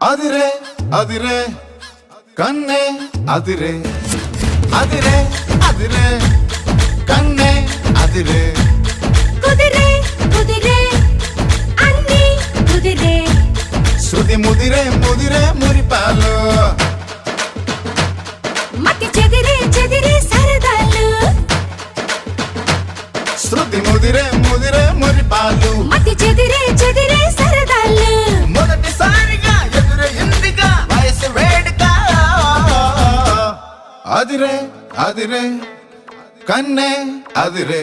అదిరే అదిరే కన్నే అదిరే అదిరే అదిరే కన్నే అదిరే కుదిరే కుదిరే అన్ని కుదిరే శృతి ముదిరే ముదిరే మురిపాలు మతి చెదిరే చెదిరే సరదాలు శృతి ముదిరే ముదిరే మురిపాలు మతి చెదిరే చెదిరే సరదాలు మొదటిసారిగా ఎదురే ఇందిగా వయసు వేడుక అదిరే అదిరే కన్నే అదిరే